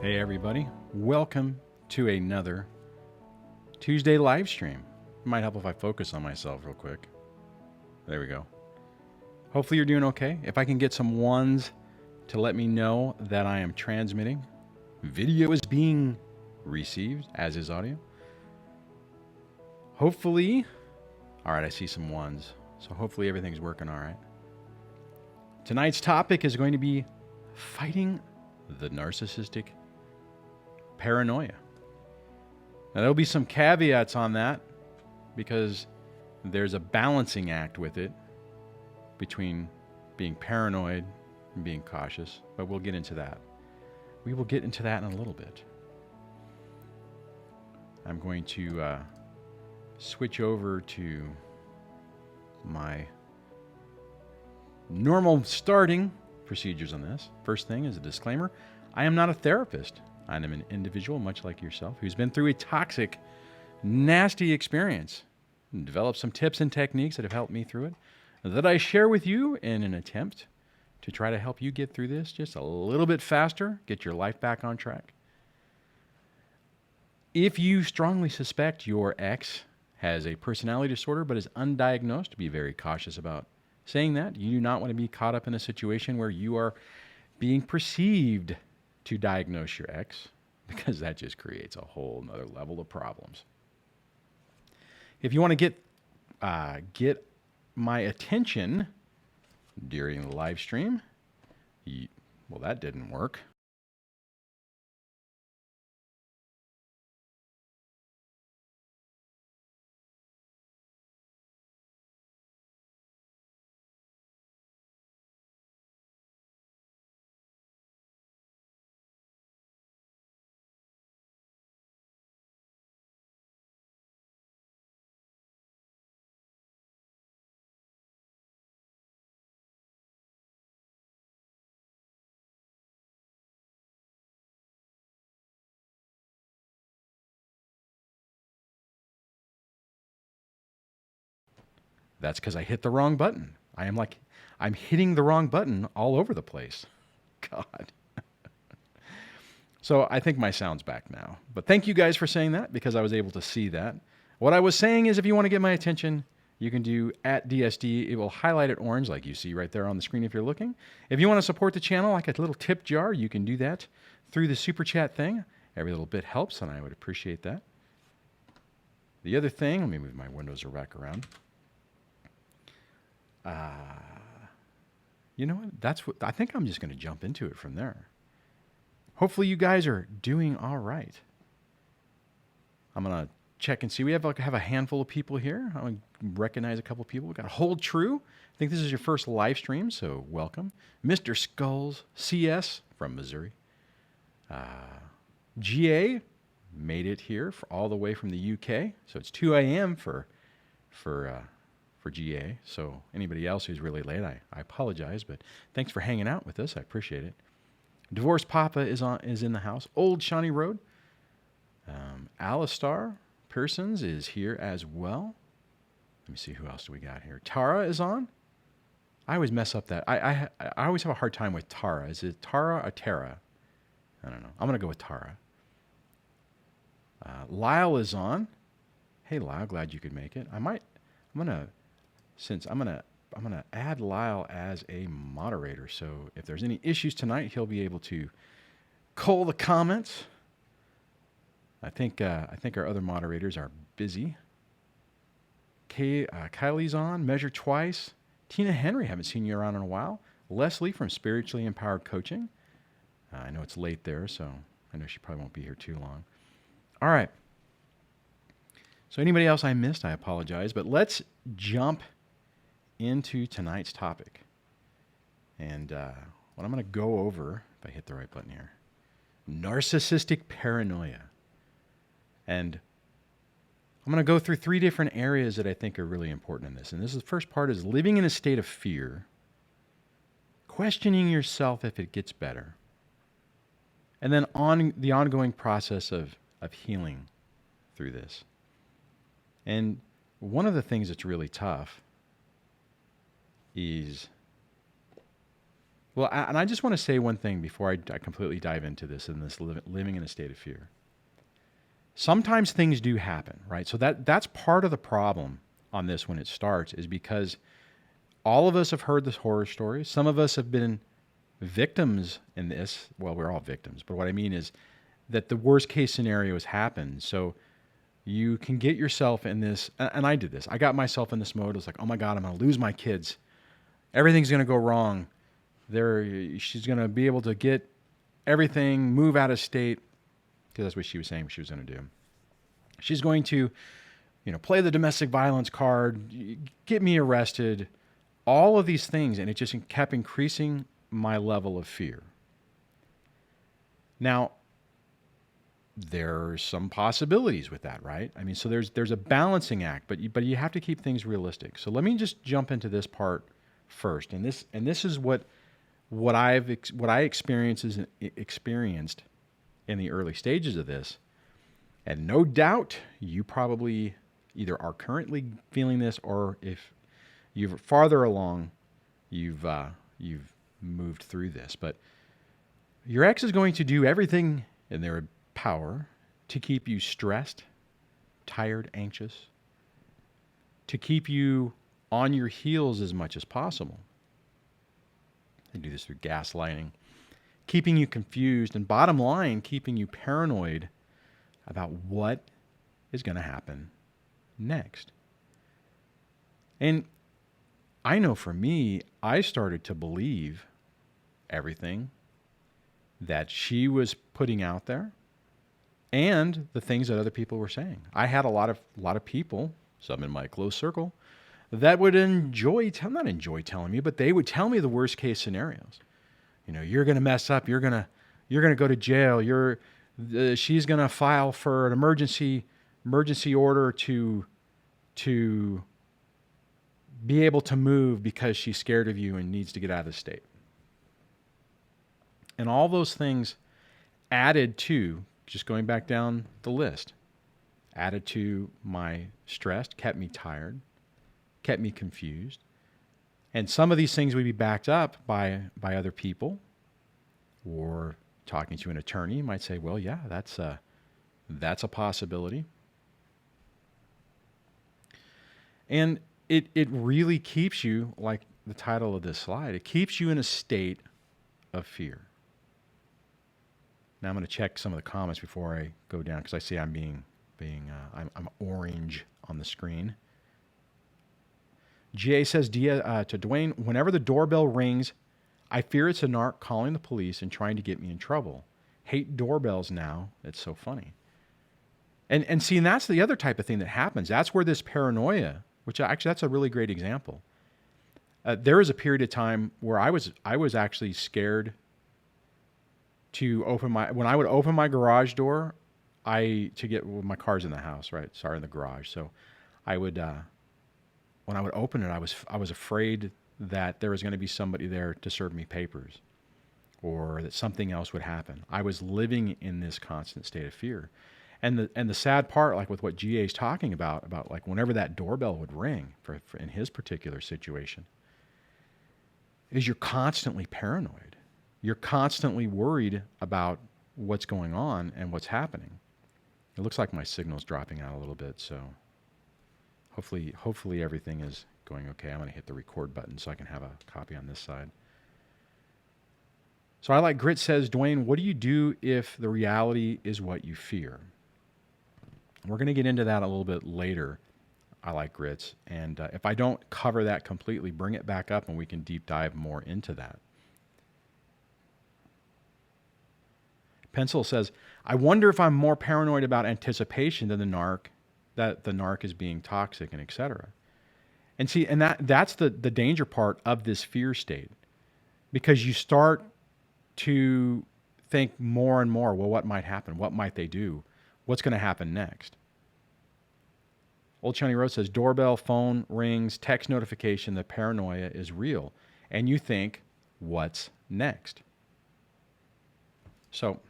Hey everybody, welcome to another Tuesday live stream. It might help if I focus on myself real quick. There we go. Hopefully you're doing okay. If I can get some ones to let me know that I am transmitting. Video is being received, as is audio. Hopefully, all right, I see some ones. So hopefully everything's working all right. Tonight's topic is going to be fighting the narcissistic paranoia. Now, there'll be some caveats on that because there's a balancing act with it between being paranoid and being cautious, but we'll get into that. We will get into that in a little bit. I'm going to switch over to my normal starting procedures on this. First thing is a disclaimer. I am not a therapist. I am an individual, much like yourself, who's been through a toxic, nasty experience and developed some tips and techniques that have helped me through it that I share with you in an attempt to try to help you get through this just a little bit faster, get your life back on track. If you strongly suspect your ex has a personality disorder but is undiagnosed, be very cautious about saying that. You do not want to be caught up in a situation where you are being perceived to diagnose your ex, because that just creates a whole nother level of problems. If you want to get my attention during the live stream, well, that didn't work. That's because I hit the wrong button. I'm hitting the wrong button all over the place. God. So I think my sound's back now. But thank you guys for saying that, because I was able to see that. What I was saying is, if you want to get my attention, you can do at DSD. It will highlight it orange like you see right there on the screen if you're looking. If you want to support the channel like a little tip jar, you can do that through the super chat thing. Every little bit helps, and I would appreciate that. The other thing, let me move my windows back around. You know what? I think I'm just going to jump into it from there. Hopefully you guys are doing all right. I'm going to check and see. We have a handful of people here. I want to recognize a couple of people. We've got Hold True. I think this is your first live stream, so welcome. Mr. Skulls, CS from Missouri. GA made it here all the way from the UK. So it's 2 a.m. for GA. So anybody else who's really late, I apologize, but thanks for hanging out with us. I appreciate it. Divorced Papa is in the house. Old Shawnee Road. Alistar Persons is here as well. Let me see, who else do we got here? Tara is on. I always mess up that. I always have a hard time with Tara. Is it Tara or Tara? I don't know. I'm going to go with Tara. Lyle is on. Hey, Lyle, glad you could make it. I'm going to add Lyle as a moderator. So if there's any issues tonight, he'll be able to cull the comments. I think our other moderators are busy. Kylie's on. Measure Twice. Tina Henry, haven't seen you around in a while. Leslie from Spiritually Empowered Coaching. I know it's late there, so I know she probably won't be here too long. All right. So anybody else I missed, I apologize. But let's jump into tonight's topic. And what I'm going to go over, if I hit the right button here, narcissistic paranoia. And I'm going to go through 3 different areas that I think are really important in this. And the first part is living in a state of fear, questioning yourself if it gets better, and then on the ongoing process of healing through this. And one of the things that's really tough is Well, and I just want to say one thing before I completely dive into this and this living in a state of fear. Sometimes things do happen, right? So that's part of the problem on this when it starts is because all of us have heard this horror story. Some of us have been victims in this. Well, we're all victims, but what I mean is that the worst case scenario has happened. So you can get yourself in this, and I did this. I got myself in this mode. It was like, oh my God, I'm going to lose my kids. Everything's going to go wrong. She's going to be able to get everything, move out of state, because that's what she was saying she was going to do. She's going to, play the domestic violence card, get me arrested, all of these things, and it just kept increasing my level of fear. Now, there's some possibilities with that, right? I mean, so there's a balancing act, but you have to keep things realistic. So let me just jump into this part first, and this is what I experienced in the early stages of this, and no doubt you probably either are currently feeling this, or if you're farther along, you've moved through this. But your ex is going to do everything in their power to keep you stressed, tired, anxious, to keep you on your heels as much as possible. They do this through gaslighting, keeping you confused, and bottom line, keeping you paranoid about what is going to happen next. And I know for me, I started to believe everything that she was putting out there and the things that other people were saying. I had a lot of people, some in my close circle, that would not enjoy telling me, but they would tell me the worst case scenarios. You're going to mess up. You're going to go to jail. She's going to file for an emergency order to be able to move because she's scared of you and needs to get out of the state. And all those things added to, just going back down the list, added to my stress, kept me tired, kept me confused. And some of these things would be backed up by other people, or talking to an attorney. You might say, well, yeah, that's a possibility. And it really keeps you, like the title of this slide, it keeps you in a state of fear. Now I'm going to check some of the comments before I go down, because I see I'm I'm orange on the screen. GA says to Duane, whenever the doorbell rings, I fear it's a narc calling the police and trying to get me in trouble. Hate doorbells now. It's so funny. And see, and that's the other type of thing that happens. That's where this paranoia, which actually that's a really great example. There was a period of time where I was actually scared to when I would open my garage door, my car's in the house, right? Sorry, in the garage. So I would, when I would open it, I was afraid that there was going to be somebody there to serve me papers, or that something else would happen. I was living in this constant state of fear. And the sad part, like with what GA is talking about like whenever that doorbell would ring for in his particular situation, is you're constantly paranoid. You're constantly worried about what's going on and what's happening. It looks like my signal's dropping out a little bit, so hopefully everything is going okay. I'm going to hit the record button so I can have a copy on this side. So I like Grit says, Duane, what do you do if the reality is what you fear? We're going to get into that a little bit later. I like Grits. And if I don't cover that completely, bring it back up and we can deep dive more into that. Pencil says, I wonder if I'm more paranoid about anticipation than that the narc is being toxic and etc. And see, and that's the danger part of this fear state, because you start to think more and more, well, what might happen? What might they do? What's going to happen next? Old Chunny Rose says, doorbell, phone rings, text notification, the paranoia is real. And you think, what's next? So,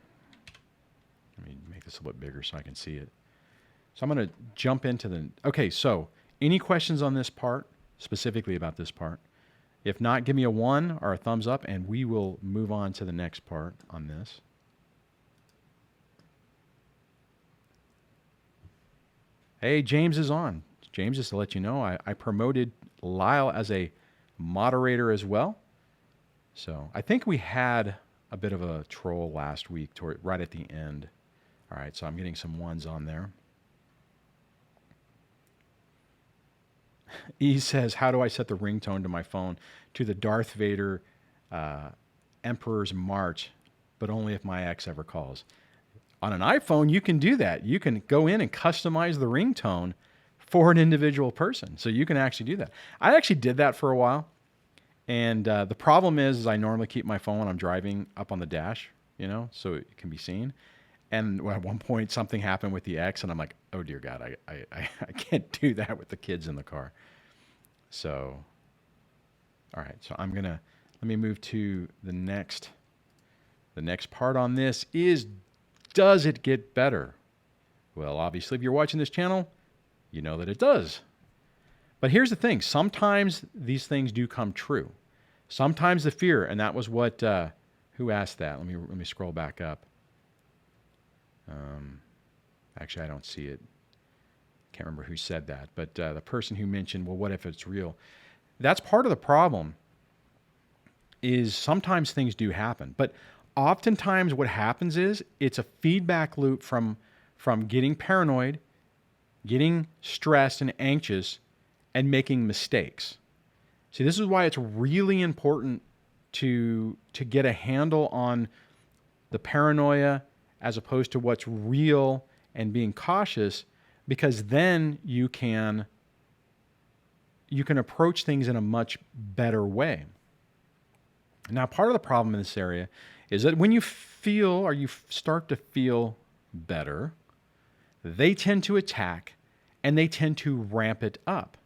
let me make this a little bit bigger so I can see it. So I'm going to jump into okay, so any questions on this part, specifically about this part? If not, give me a 1 or a thumbs up, and we will move on to the next part on this. Hey, James is on. James, just to let you know, I promoted Lyle as a moderator as well. So I think we had a bit of a troll last week right at the end. All right, so I'm getting some 1s on there. E says, how do I set the ringtone to my phone to the Darth Vader Emperor's March, but only if my ex ever calls? On an iPhone, you can do that. You can go in and customize the ringtone for an individual person. So you can actually do that. I actually did that for a while. And the problem is I normally keep my phone when I'm driving up on the dash, so it can be seen. And at one point, something happened with the ex, and I'm like, oh, dear God, I can't do that with the kids in the car. So, all right. So let me move to the next part on this is, does it get better? Well, obviously, if you're watching this channel, you know that it does. But here's the thing. Sometimes these things do come true. Sometimes the fear, and that was what, who asked that? Let me scroll back up. Actually, I don't see it. Can't remember who said that. But the person who mentioned, well, what if it's real? That's part of the problem is sometimes things do happen. But oftentimes what happens is it's a feedback loop from getting paranoid, getting stressed and anxious, and making mistakes. See, this is why it's really important to get a handle on the paranoia as opposed to what's real and being cautious, because then you can approach things in a much better way. Now, part of the problem in this area is that when you feel or you start to feel better, they tend to attack and they tend to ramp it up.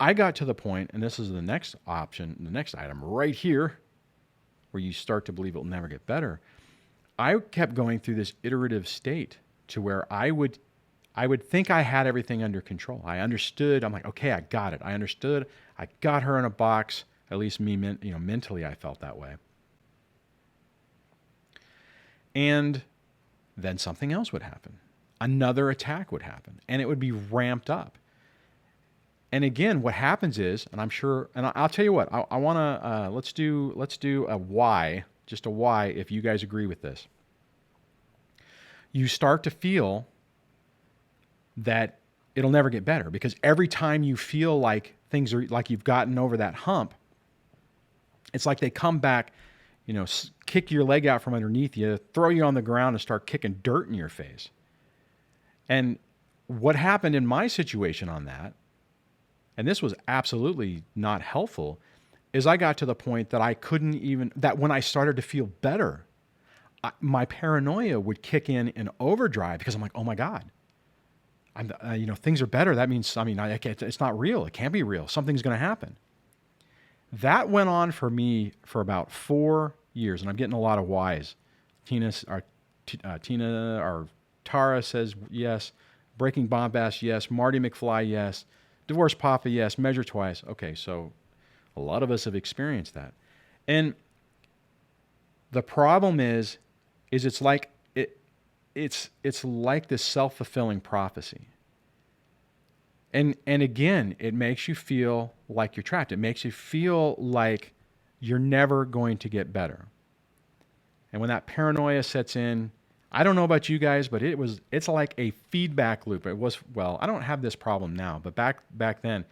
I got to the point, and this is the next option, the next item right here, where you start to believe it will never get better. I kept going through this iterative state to where I would think I had everything under control. I understood. I'm like, okay, I got it. I understood. I got her in a box. At least me, mentally, I felt that way. And then something else would happen. Another attack would happen, and it would be ramped up. And again, what happens is, and I'm sure, and I'll tell you what, I want to, let's do a why, just a why, if you guys agree with this. You start to feel that it'll never get better, because every time you feel like things are, like you've gotten over that hump, it's like they come back, kick your leg out from underneath you, throw you on the ground and start kicking dirt in your face. And what happened in my situation on that, and this was absolutely not helpful, is I got to the point that I couldn't even, that when I started to feel better, my paranoia would kick in overdrive, because I'm like, oh my God, things are better. That means, it's not real. It can't be real. Something's going to happen. That went on for me for about 4 years, and I'm getting a lot of whys. Tina or Tara says yes. Breaking Bombast, yes. Marty McFly, yes. Divorce Papa, yes. Measure twice. Okay, so a lot of us have experienced that. And the problem is it's like it's like this self-fulfilling prophecy. And again, it makes you feel like you're trapped. It makes you feel like you're never going to get better. And when that paranoia sets in, I don't know about you guys, but it's like a feedback loop. It was, well, I don't have this problem now, but back then,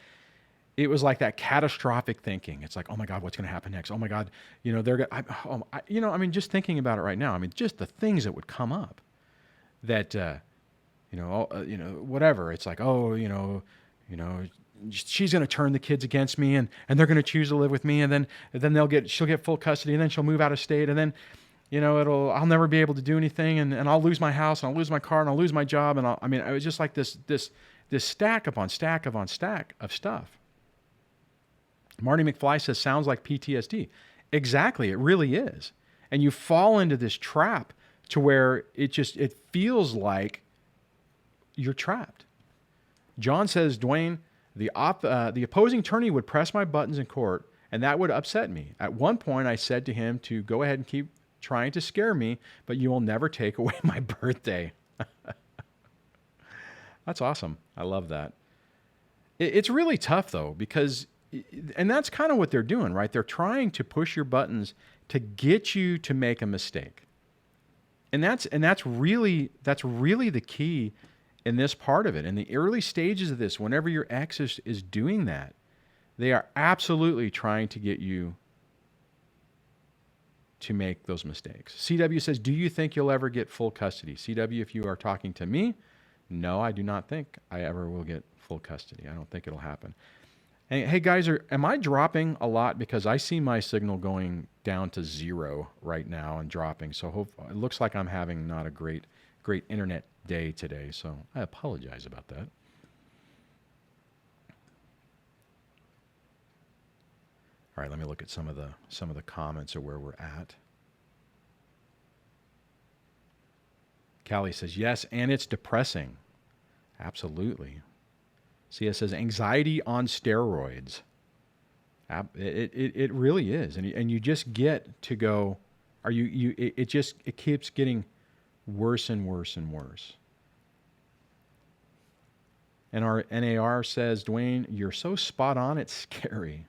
it was like that catastrophic thinking. It's like, oh my God, what's going to happen next? Oh my God, they're going. Just thinking about it right now. Just the things that would come up, that, whatever. It's like, she's going to turn the kids against me, and they're going to choose to live with me, and then she'll get full custody, and then she'll move out of state, and then. I'll never be able to do anything, and I'll lose my house, and I'll lose my car, and I'll lose my job, and it was just like this stack upon stack upon stack of stuff. Marty McFly says, sounds like PTSD. Exactly, it really is. And you fall into this trap to where it feels like you're trapped. John says, Duane, The opposing attorney would press my buttons in court, and that would upset me. At one point, I said to him to go ahead and keep trying to scare me, but you will never take away my birthday. That's awesome. I love that. It's really tough, though, because, and that's kind of what they're doing, right? They're trying to push your buttons to get you to make a mistake. And that's really the key in this part of it. In the early stages of this, whenever your ex is doing that, they are absolutely trying to get you to make those mistakes. CW says, do you think you'll ever get full custody? CW, if you are talking to me, no, I do not think I ever will get full custody. I don't think it'll happen. And hey guys, am I dropping a lot? Because I see my signal going down to 0 right now and dropping. So it looks like I'm having not a great internet day today. So I apologize about that. All right, let me look at some of the comments of where we're at. Callie says, yes, and it's depressing. Absolutely. CS says, anxiety on steroids. It really is. And you just get to go, it keeps getting worse and worse and worse. And our NAR says, Duane, you're so spot on, it's scary.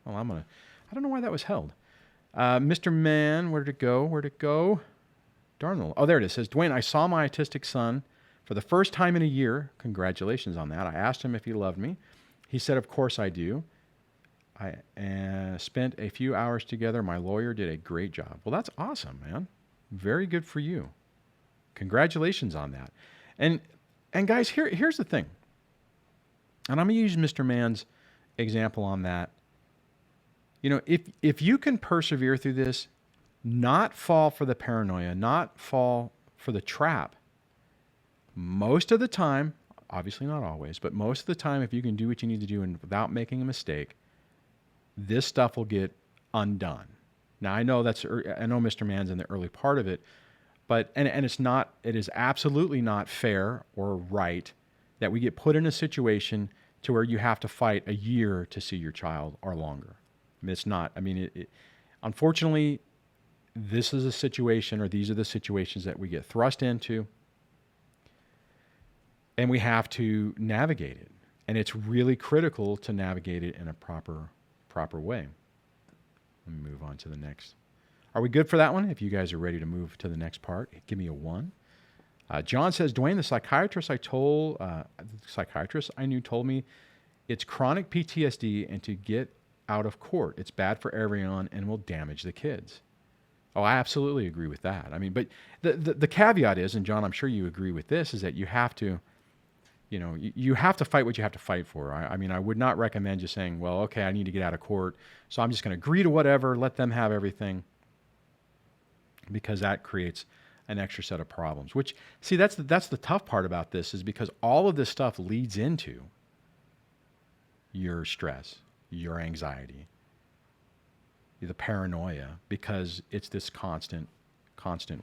Well, I don't know why that was held. Mr. Man, where'd it go? Darnell. Oh, there it is. It says, Duane, I saw my autistic son for the first time in a year. Congratulations on that. I asked him if he loved me. He said, of course I do. I spent a few hours together. My lawyer did a great job. Well, that's awesome, man. Very good for you. Congratulations on that. And guys, here's the thing. And I'm going to use Mr. Man's example on that. You know, if you can persevere through this, not fall for the paranoia, not fall for the trap, most of the time, obviously not always, but most of the time, if you can do what you need to do and without making a mistake, this stuff will get undone. Now, I know Mr. Man's in the early part of it, but and it is absolutely not fair or right that we get put in a situation to where you have to fight a year to see your child or longer. I mean, it's not. I mean, unfortunately, this is a situation, or these are the situations that we get thrust into, and we have to navigate it. And it's really critical to navigate it in a proper way. Let me move on to the next. Are we good for that one? If you guys are ready to move to the next part, give me a 1. John says, Duane, the psychiatrist I knew told me it's chronic PTSD and to get out of court. It's bad for everyone and will damage the kids. Oh, I absolutely agree with that. I mean, but the caveat is, and John, I'm sure you agree with this, is that you have to, you have to fight what you have to fight for. I mean, I would not recommend just saying, well, okay, I need to get out of court, so I'm just going to agree to whatever, let them have everything, because that creates an extra set of problems. Which, see, that's the tough part about this, is because all of this stuff leads into your stress, your anxiety, the paranoia, because it's this constant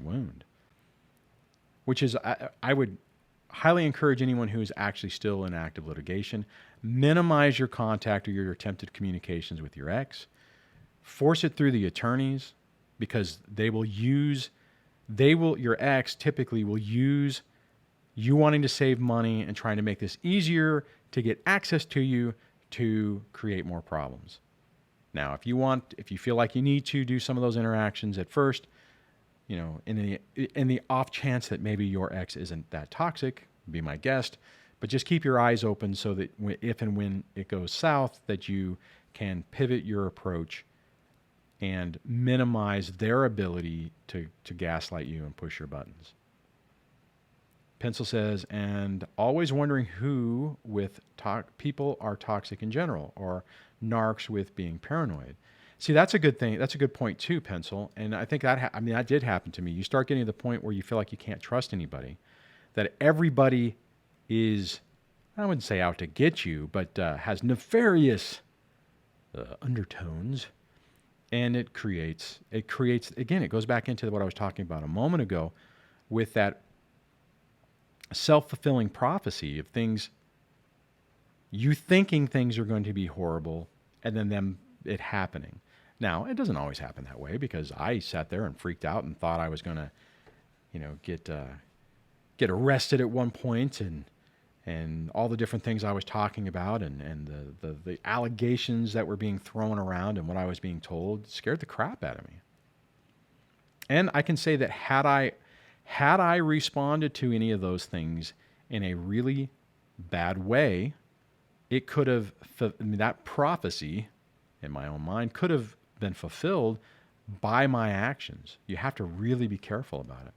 wound. Which is, I would highly encourage anyone who's actually still in active litigation, minimize your contact or your attempted communications with your ex. Force it through the attorneys, because your ex typically will use you wanting to save money and trying to make this easier to get access to you to create more problems. Now, if you feel like you need to do some of those interactions at first, in the off chance that maybe your ex isn't that toxic, be my guest, but just keep your eyes open so that if and when it goes south, that you can pivot your approach and minimize their ability to gaslight you and push your buttons. Pencil says, and always wondering who with people are toxic in general, or narcs with being paranoid. See, that's a good thing. That's a good point too, Pencil. And I think that did happen to me. You start getting to the point where you feel like you can't trust anybody, that everybody is, I wouldn't say out to get you, but has nefarious undertones. And it creates, again, it goes back into what I was talking about a moment ago with that self-fulfilling prophecy of things, you thinking things are going to be horrible and then them it happening. Now, it doesn't always happen that way because I sat there and freaked out and thought I was going to, get arrested at one point and all the different things I was talking about and the allegations that were being thrown around and what I was being told scared the crap out of me. And I can say that had I responded to any of those things in a really bad way, it could have, that prophecy in my own mind could have been fulfilled by my actions. You have to really be careful about it.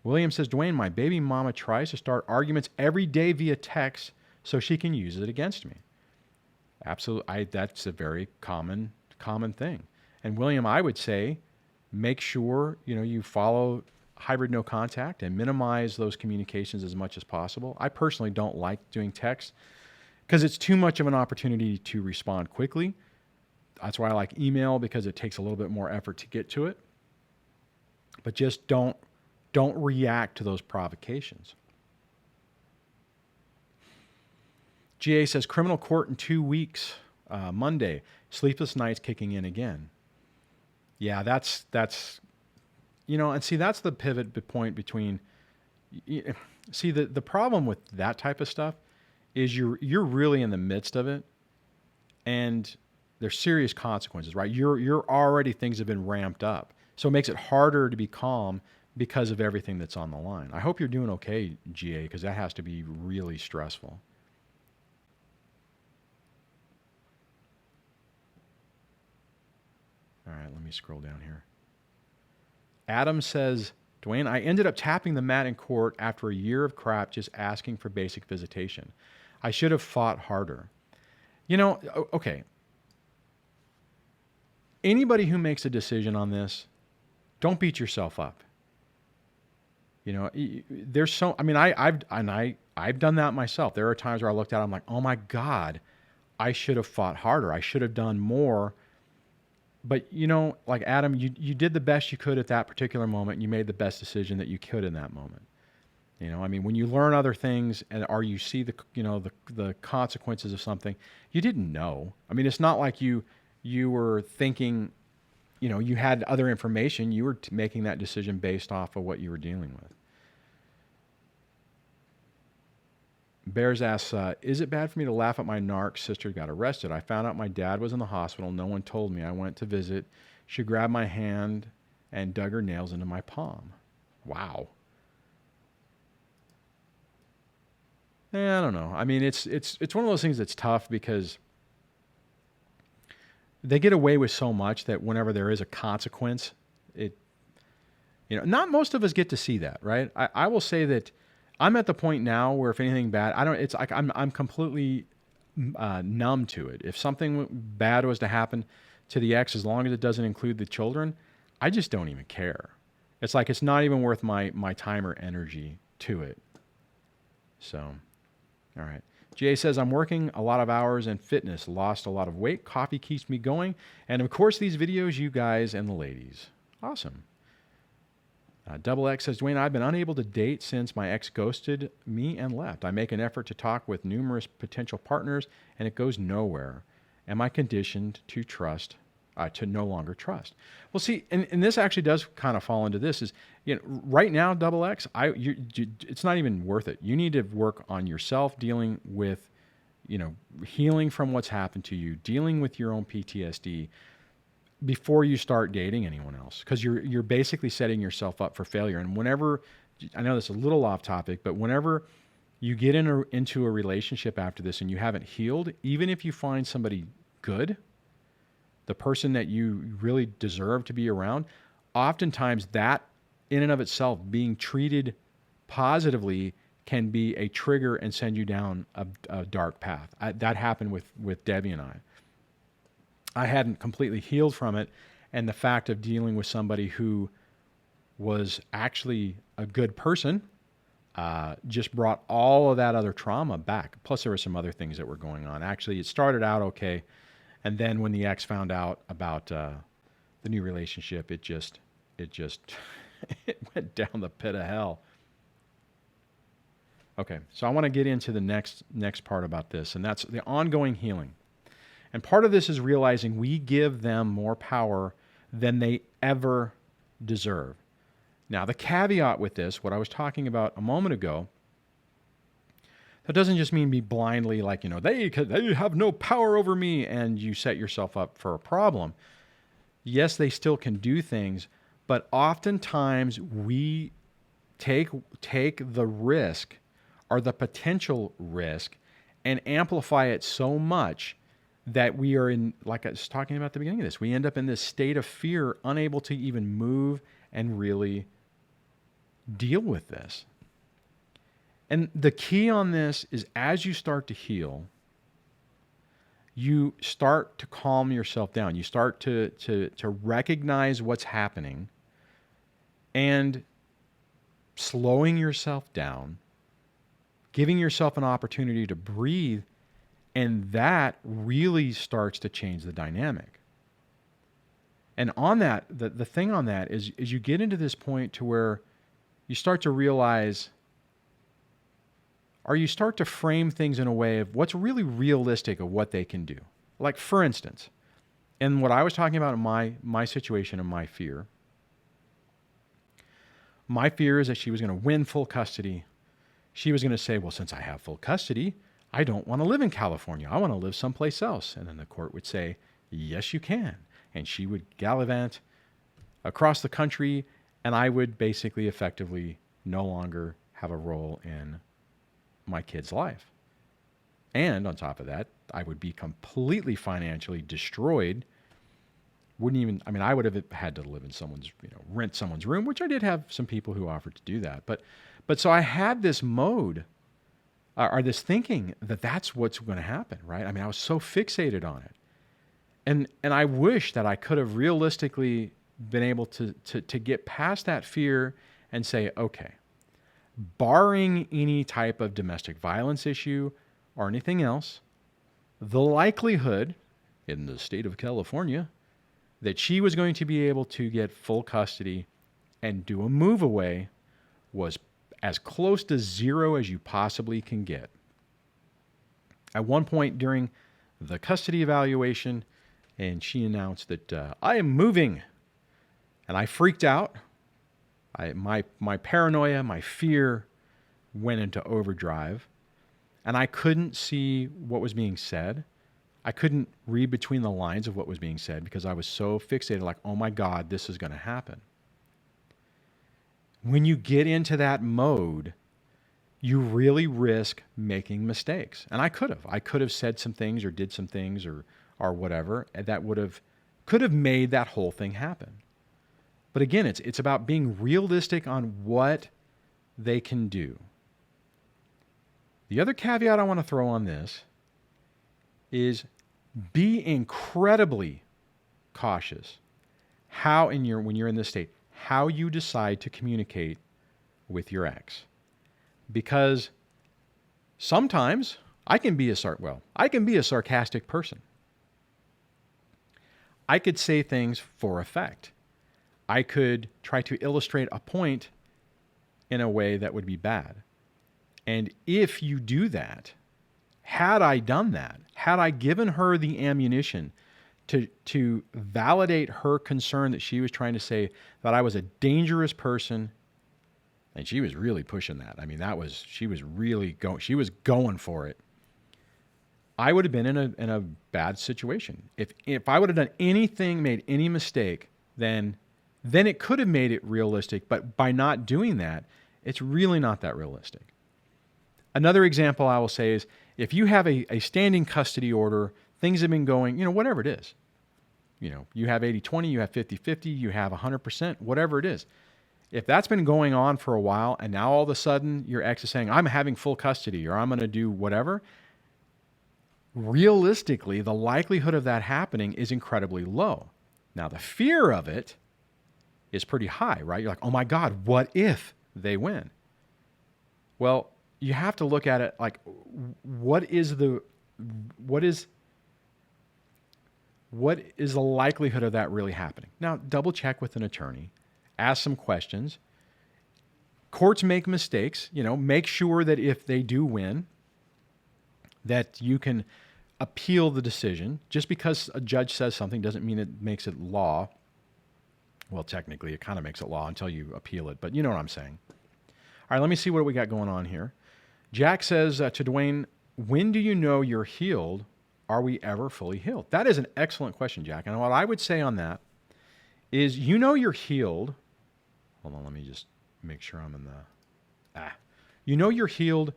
William says, Duane, my baby mama tries to start arguments every day via text so she can use it against me. Absolutely. That's a very common thing. And William, I would say, make sure, you follow hybrid no contact and minimize those communications as much as possible. I personally don't like doing text because it's too much of an opportunity to respond quickly. That's why I like email, because it takes a little bit more effort to get to it. But just don't react to those provocations. GA says, criminal court in 2 weeks, Monday, sleepless nights kicking in again. Yeah, that's and see, that's the pivot point between, see, the problem with that type of stuff is you're really in the midst of it and there's serious consequences, right? You're already, things have been ramped up. So it makes it harder to be calm because of everything that's on the line. I hope you're doing okay, GA, because that has to be really stressful. All right, let me scroll down here. Adam says, Duane, I ended up tapping the mat in court after a year of crap just asking for basic visitation. I should have fought harder. Okay. Anybody who makes a decision on this, don't beat yourself up. There's so, I've done that myself. There are times where I looked at it, I'm like, oh my God, I should have fought harder. I should have done more. But like Adam, you did the best you could at that particular moment. And you made the best decision that you could in that moment. When you learn other things or you see the consequences of something, you didn't know. It's not like you were thinking, you had other information. You were making that decision based off of what you were dealing with. Bears asks, is it bad for me to laugh at my narc sister who got arrested? I found out my dad was in the hospital. No one told me. I went to visit. She grabbed my hand and dug her nails into my palm. Wow. I don't know. It's one of those things that's tough because they get away with so much that whenever there is a consequence, not most of us get to see that, right? I will say that I'm at the point now where if anything bad, it's like I'm completely numb to it. If something bad was to happen to the ex, as long as it doesn't include the children, I just don't even care. It's like, it's not even worth my time or energy to it. So, all right. GA says, I'm working a lot of hours in fitness, lost a lot of weight. Coffee keeps me going. And of course, these videos, you guys and the ladies. Awesome. Double X says, Duane, I've been unable to date since my ex ghosted me and left. I make an effort to talk with numerous potential partners and it goes nowhere. Am I conditioned to trust, to no longer trust? Well, see, and this actually does kind of fall into this is, right now, Double X, it's not even worth it. You need to work on yourself, dealing with, healing from what's happened to you, dealing with your own PTSD, before you start dating anyone else, because you're basically setting yourself up for failure. And whenever, I know this is a little off topic, but whenever you get into a relationship after this and you haven't healed, even if you find somebody good, the person that you really deserve to be around, oftentimes that in and of itself, being treated positively can be a trigger and send you down a dark path. That happened with Debbie and I. I hadn't completely healed from it, and the fact of dealing with somebody who was actually a good person just brought all of that other trauma back. Plus, there were some other things that were going on. Actually, it started out okay, and then when the ex found out about the new relationship, it just it went down the pit of hell. Okay, so I want to get into the next part about this, and that's the ongoing healing. And part of this is realizing we give them more power than they ever deserve. Now, the caveat with this, what I was talking about a moment ago, that doesn't just mean be blindly like, they have no power over me and you set yourself up for a problem. Yes, they still can do things, but oftentimes we take the risk or the potential risk and amplify it so much that we are in, like I was talking about at the beginning of this, we end up in this state of fear, unable to even move and really deal with this. And the key on this is as you start to heal, you start to calm yourself down. You start to recognize what's happening and slowing yourself down, giving yourself an opportunity to breathe, and that really starts to change the dynamic. And on that, the thing on that is you get into this point to where you start to realize, or you start to frame things in a way of what's really realistic of what they can do. Like, for instance, and what I was talking about in my situation and my fear is that she was going to win full custody. She was going to say, well, since I have full custody, I don't want to live in California. I want to live someplace else. And then the court would say, yes, you can. And she would gallivant across the country, and I would basically effectively no longer have a role in my kid's life. And on top of that, I would be completely financially destroyed. I would have had to live in someone's, rent someone's room, which I did have some people who offered to do that. But so I had this mode, or this thinking that that's what's going to happen, right? I was so fixated on it. And I wish that I could have realistically been able to get past that fear and say, okay, barring any type of domestic violence issue or anything else, the likelihood in the state of California that she was going to be able to get full custody and do a move away was as close to zero as you possibly can get. At one point during the custody evaluation, and she announced that I am moving, and I freaked out. My paranoia, my fear went into overdrive, and I couldn't see what was being said. I couldn't read between the lines of what was being said because I was so fixated, like, oh my God, this is going to happen. When you get into that mode, you really risk making mistakes. And I could have said some things or did some things or whatever that could have made that whole thing happen. But again, it's about being realistic on what they can do. The other caveat I want to throw on this is be incredibly cautious when you're in this state, how you decide to communicate with your ex. Because sometimes I can be a sarcastic person. I could say things for effect. I could try to illustrate a point in a way that would be bad. And if you do that, had I done that, had I given her the ammunition to validate her concern that she was trying to say that I was a dangerous person, and she was really pushing that. She was going for it. I would have been in a bad situation. If I would have done anything, made any mistake, then it could have made it realistic. But by not doing that, it's really not that realistic. Another example I will say is if you have a standing custody order, things have been going, whatever it is. You have 80-20, you have 50-50, you have 100%, whatever it is. If that's been going on for a while and now all of a sudden your ex is saying, I'm having full custody or I'm going to do whatever, realistically, the likelihood of that happening is incredibly low. Now, the fear of it is pretty high, right? You're like, oh my God, what if they win? Well, you have to look at it like, what is what is the likelihood of that really happening? Now, double check with an attorney, ask some questions. Courts make mistakes, make sure that if they do win, that you can appeal the decision. Just because a judge says something doesn't mean it makes it law. Well, technically, it kind of makes it law until you appeal it, but you know what I'm saying. All right, let me see what we got going on here. Jack says to Duane, when do you know you're healed? Are we ever fully healed? That is an excellent question, Jack. And what I would say on that is, you're healed. Hold on, let me just make sure I'm in the... you're healed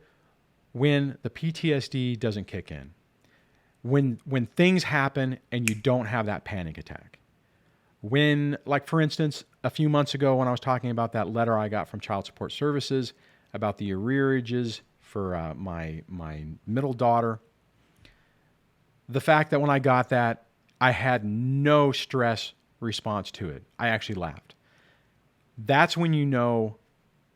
when the PTSD doesn't kick in. When things happen and you don't have that panic attack. When, like for instance, a few months ago when I was talking about that letter I got from Child Support Services about the arrearages for my middle daughter, the fact that when I got that, I had no stress response to it. I actually laughed. That's when you know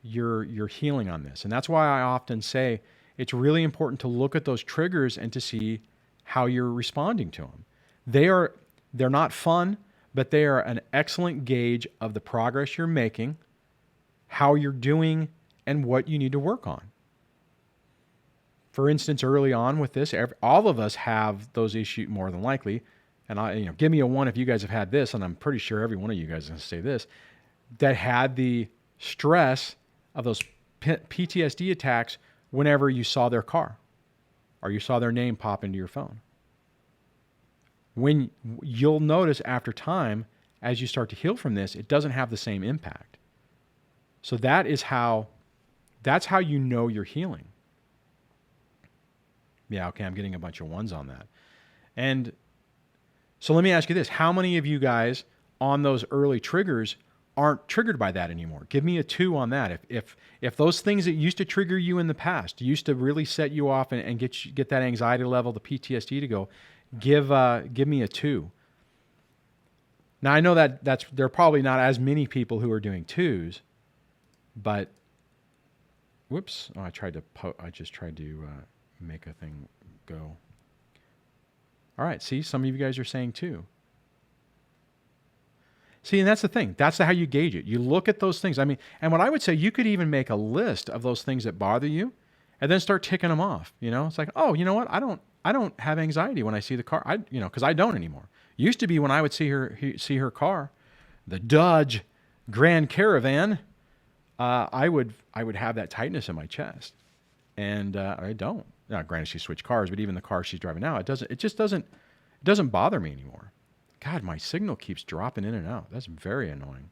you're healing on this. And that's why I often say it's really important to look at those triggers and to see how you're responding to them. They're not fun, but they are an excellent gauge of the progress you're making, how you're doing, and what you need to work on. For instance, early on with this, all of us have those issues more than likely. And give me a 1 if you guys have had this, and I'm pretty sure every one of you guys is going to say this, that had the stress of those PTSD attacks whenever you saw their car or you saw their name pop into your phone. When you'll notice after time, as you start to heal from this, it doesn't have the same impact. So that's how you know you're healing. Yeah, okay, I'm getting a bunch of 1s on that. And so let me ask you this. How many of you guys on those early triggers aren't triggered by that anymore? Give me a 2 on that. If those things that used to trigger you in the past, used to really set you off and get that anxiety level, the PTSD to go, give me a 2. Now I know that there are probably not as many people who are doing 2s, but whoops! Oh, I just tried to make a thing go. All right, see, some of you guys are saying 2. See, and that's the thing. That's how you gauge it. You look at those things. I mean, and what I would say, you could even make a list of those things that bother you, and then start ticking them off. It's like, oh, you know what? I don't have anxiety when I see the car. Because I don't anymore. Used to be when I would see her car, the Dodge Grand Caravan, I would have that tightness in my chest, and I don't. Now, granted, she switched cars, but even the car she's driving now, it just doesn't bother me anymore. God, my signal keeps dropping in and out. That's very annoying.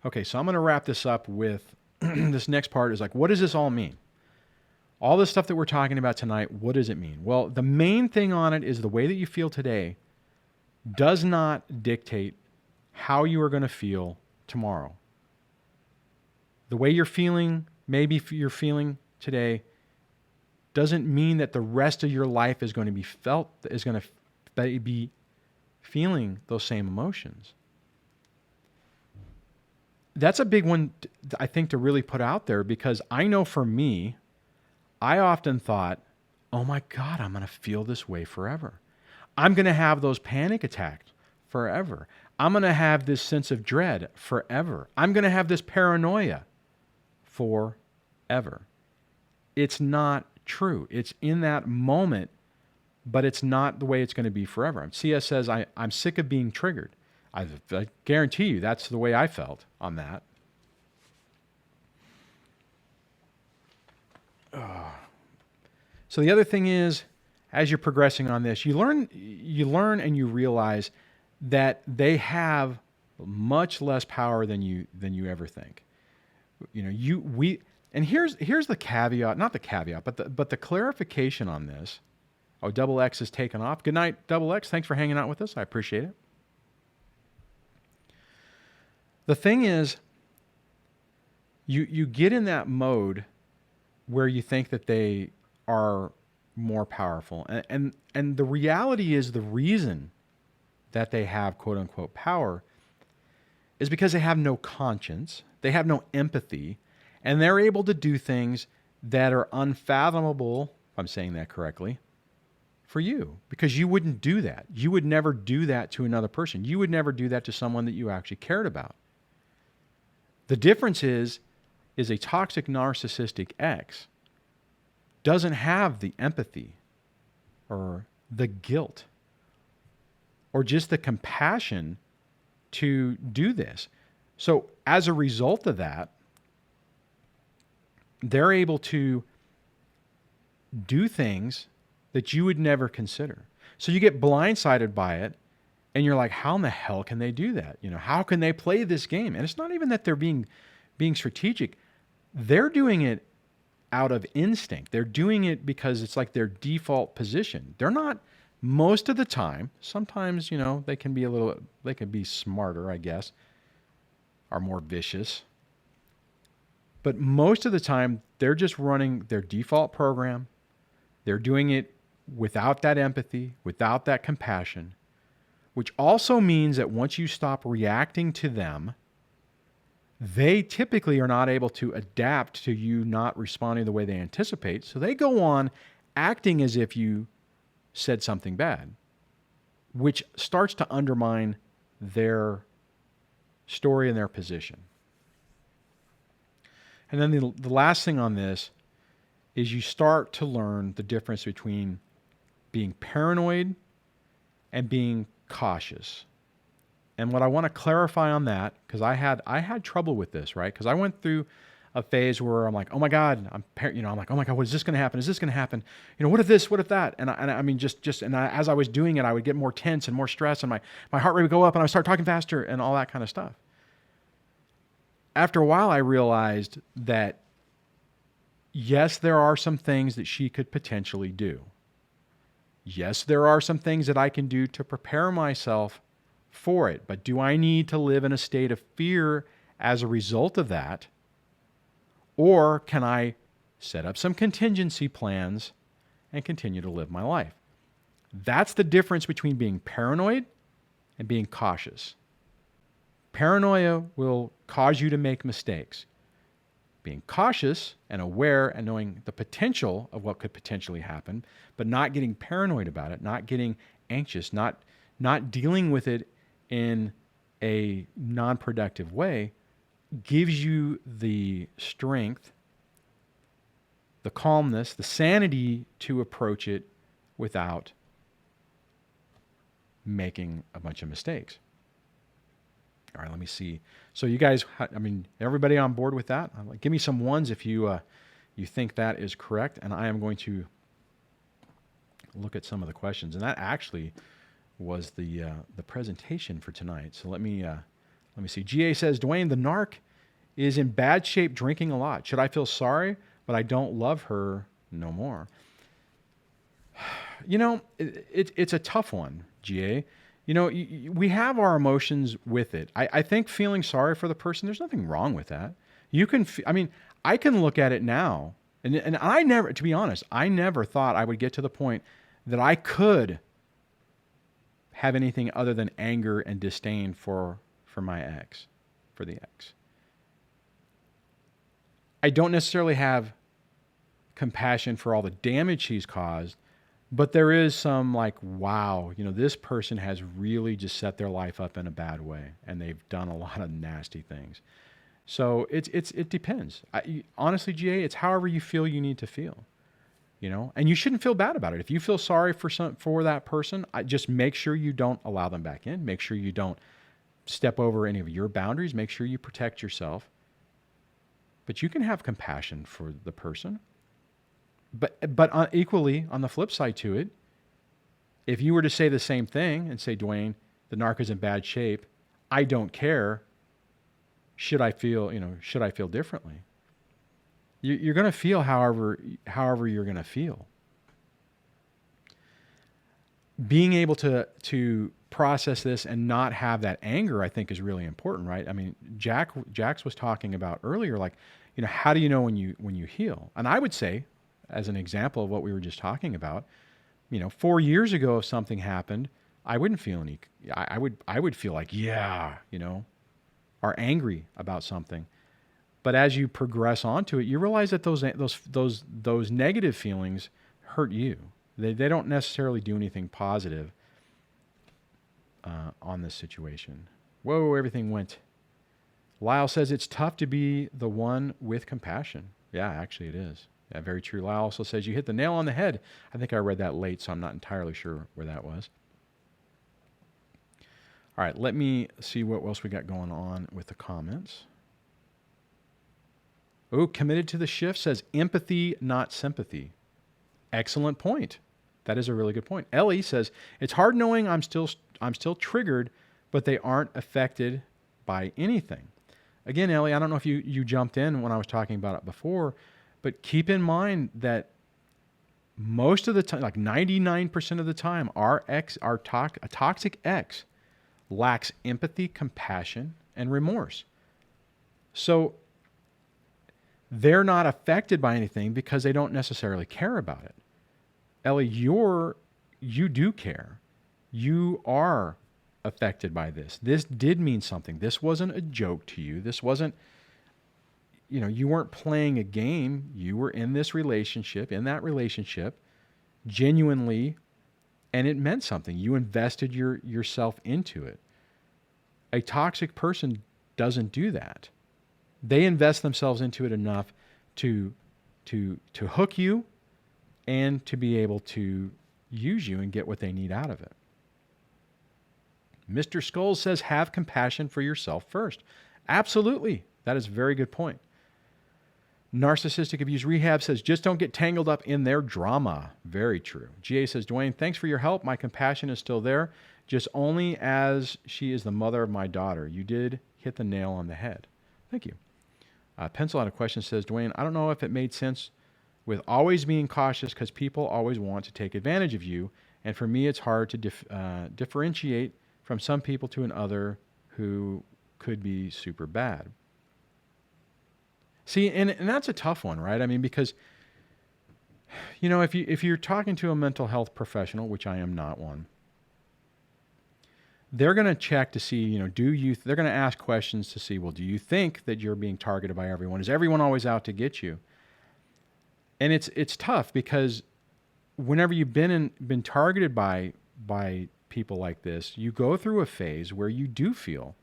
Okay, so I'm going to wrap this up with this next part is like, what does this all mean? All this stuff that we're talking about tonight, what does it mean? Well, the main thing on it is the way that you feel today does not dictate how you are going to feel tomorrow. The way you're feeling, maybe you're feeling today, doesn't mean that the rest of your life is going to be feeling those same emotions. That's a big one, I think, to really put out there, because I know for me, I often thought, oh my God, I'm going to feel this way forever. I'm going to have those panic attacks forever. I'm going to have this sense of dread forever. I'm going to have this paranoia forever. It's not true. It's in that moment, but it's not the way it's going to be forever. CS says, I'm sick of being triggered. I guarantee you that's the way I felt on that. So the other thing is, as you're progressing on this, you learn and you realize that they have much less power than you ever think. And here's the caveat, not the caveat, but the clarification on this. Oh, Double X is taken off. Good night, Double X. Thanks for hanging out with us. I appreciate it. The thing is, you get in that mode where you think that they are more powerful. And the reality is, the reason that they have quote unquote power is because they have no conscience, they have no empathy, and they're able to do things that are unfathomable, if I'm saying that correctly, for you, because you wouldn't do that. You would never do that to another person. You would never do that to someone that you actually cared about. The difference is a toxic narcissistic ex doesn't have the empathy or the guilt or just the compassion to do this. So as a result of that, they're able to do things that you would never consider. So you get blindsided by it and you're like, how in the hell can they do that? How can they play this game? And it's not even that they're being strategic. They're doing it out of instinct. They're doing it because it's like their default position. They're not, most of the time, sometimes, they can be smarter, I guess, are more vicious. But most of the time, they're just running their default program. They're doing it without that empathy, without that compassion, which also means that once you stop reacting to them, they typically are not able to adapt to you not responding the way they anticipate. So they go on acting as if you said something bad, which starts to undermine their story and their position. And then the last thing on this is you start to learn the difference between being paranoid and being cautious. And what I want to clarify on that, because I had trouble with this, right? Because I went through a phase where I'm like, oh my God, I'm like, oh my God, what is this going to happen? Is this going to happen? What if this? What if that? And I mean, as I was doing it, I would get more tense and more stressed, and my heart rate would go up, and I would start talking faster, and all that kind of stuff. After a while, I realized that yes, there are some things that she could potentially do. Yes, there are some things that I can do to prepare myself for it. But do I need to live in a state of fear as a result of that? Or can I set up some contingency plans and continue to live my life? That's the difference between being paranoid and being cautious. Paranoia will cause you to make mistakes. Being cautious and aware and knowing the potential of what could potentially happen, but not getting paranoid about it, not getting anxious, not dealing with it in a non-productive way, gives you the strength, the calmness, the sanity to approach it without making a bunch of mistakes. All right, let me see. So you guys, everybody on board with that? Give me some ones if you think that is correct, and I am going to look at some of the questions. And that actually was the presentation for tonight. So let me see. GA says, Duane, the narc is in bad shape, drinking a lot. Should I feel sorry, but I don't love her no more? It's a tough one, GA. We have our emotions with it. I think feeling sorry for the person, there's nothing wrong with that. You can, I can look at it now, and I never, to be honest, I never thought I would get to the point that I could have anything other than anger and disdain for my ex, for the ex. I don't necessarily have compassion for all the damage she's caused, but there is some like, wow, this person has really just set their life up in a bad way, and they've done a lot of nasty things. So it depends. Honestly, GA, it's however you feel you need to feel, and you shouldn't feel bad about it. If you feel sorry for that person, just make sure you don't allow them back in. Make sure you don't step over any of your boundaries. Make sure you protect yourself. But you can have compassion for the person. But equally, on the flip side to it, if you were to say the same thing and say, Duane, the narc is in bad shape, I don't care. Should I feel differently? You're going to feel however you're going to feel. Being able to process this and not have that anger, I think, is really important, right? Jax was talking about earlier, like, how do you know when you heal? And I would say, as an example of what we were just talking about, 4 years ago, if something happened, I wouldn't feel any. I would feel like, or angry about something. But as you progress onto it, you realize that those negative feelings hurt you. They don't necessarily do anything positive on this situation. Whoa, everything went. Lyle says it's tough to be the one with compassion. Yeah, actually it is. Yeah, very true. Lyle also says you hit the nail on the head. I think I read that late, so I'm not entirely sure where that was. All right, let me see what else we got going on with the comments. Oh, committed to the shift says empathy, not sympathy. Excellent point. That is a really good point. Ellie says it's hard knowing I'm still triggered, but they aren't affected by anything. Again, Ellie, I don't know if you jumped in when I was talking about it before, but keep in mind that most of the time, like 99% of the time, a toxic ex lacks empathy, compassion, and remorse. So they're not affected by anything because they don't necessarily care about it. Ellie, you do care. You are affected by this. This did mean something. This wasn't a joke to you. This wasn't, you weren't playing a game. You were in that relationship, genuinely, and it meant something. You invested yourself into it. A toxic person doesn't do that. They invest themselves into it enough to hook you and to be able to use you and get what they need out of it. Mr. Skulls says, have compassion for yourself first. Absolutely. That is a very good point. Narcissistic Abuse Rehab says, just don't get tangled up in their drama. Very true. GA says, Duane, thanks for your help. My compassion is still there, just only as she is the mother of my daughter. You did hit the nail on the head. Thank you. Pencil Out a Question says, Duane, I don't know if it made sense with always being cautious because people always want to take advantage of you. And for me, it's hard to differentiate from some people to another who could be super bad. See, and that's a tough one, right? I mean, because, if you're talking to a mental health professional, which I am not one, they're going to check to see, they're going to ask questions to see, well, do you think that you're being targeted by everyone? Is everyone always out to get you? And it's tough because whenever you've been targeted by people like this, you go through a phase where you do feel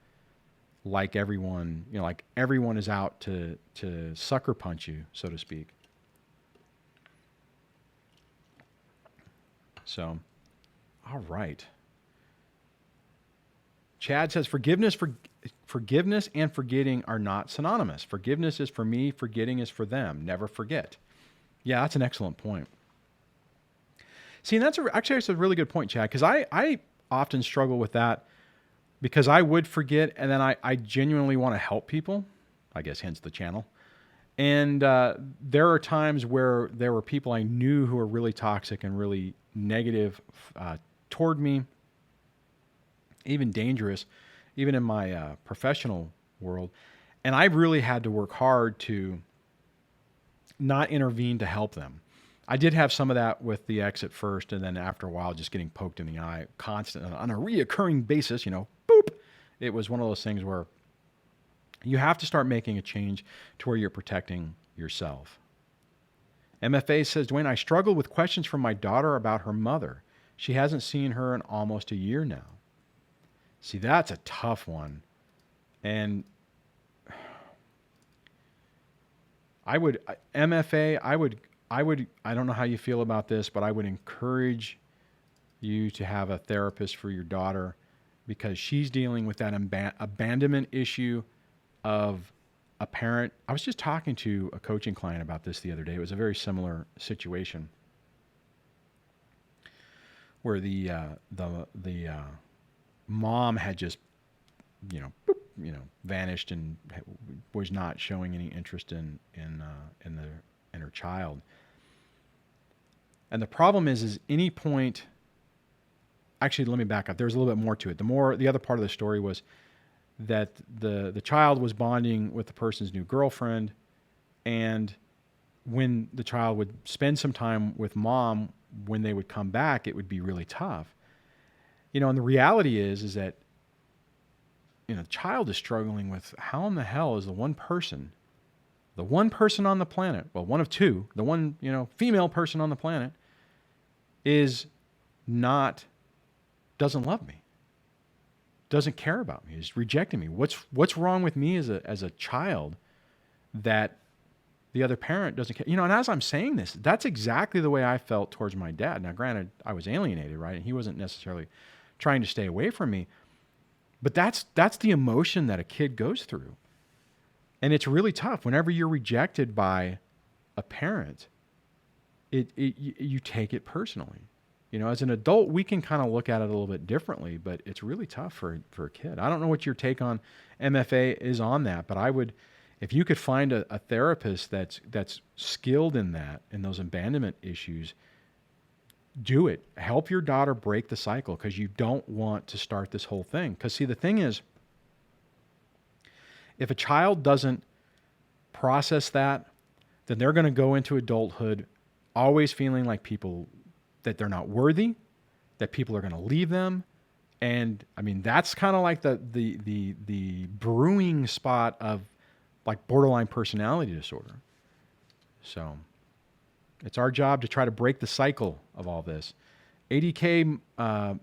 like everyone, like everyone is out to sucker punch you, so to speak. So, all right. Chad says forgiveness and forgetting are not synonymous. Forgiveness is for me, forgetting is for them. Never forget. Yeah, that's an excellent point. See, and that's a really good point, Chad, because I often struggle with that because I would forget, and then I genuinely want to help people, I guess hence the channel. And there are times where there were people I knew who were really toxic and really negative toward me, even dangerous, even in my professional world. And I really had to work hard to not intervene to help them. I did have some of that with the ex at first, and then after a while, just getting poked in the eye constantly on a reoccurring basis, boop. It was one of those things where you have to start making a change to where you're protecting yourself. MFA says, Duane, I struggle with questions from my daughter about her mother. She hasn't seen her in almost a year now. See, that's a tough one. And I don't know how you feel about this, but I would encourage you to have a therapist for your daughter because she's dealing with that abandonment issue of a parent. I was just talking to a coaching client about this the other day. It was a very similar situation where the mom had just, vanished and was not showing any interest in her child. And the problem is any point. Actually, let me back up. There's a little bit more to it. The other part of the story was that the child was bonding with the person's new girlfriend, and when the child would spend some time with mom, when they would come back, it would be really tough. And the reality is that the child is struggling with how in the hell is the one person The one person on the planet, well, one of two, the one, female person on the planet is doesn't love me, doesn't care about me, is rejecting me. What's wrong with me as a child that the other parent doesn't care? And as I'm saying this, that's exactly the way I felt towards my dad. Now, granted, I was alienated, right? And he wasn't necessarily trying to stay away from me, but that's the emotion that a kid goes through. And it's really tough whenever you're rejected by a parent. You take it personally. As an adult, we can kind of look at it a little bit differently, but it's really tough for a kid. I don't know what your take on MFA is on that, but I would, if you could find a therapist that's skilled in those abandonment issues, do it. Help your daughter break the cycle, because you don't want to start this whole thing. Because see, the thing is, if a child doesn't process that, then they're going to go into adulthood always feeling like that they're not worthy, that people are going to leave them. And I mean, that's kind of like the brewing spot of like borderline personality disorder. So it's our job to try to break the cycle of all this. ADK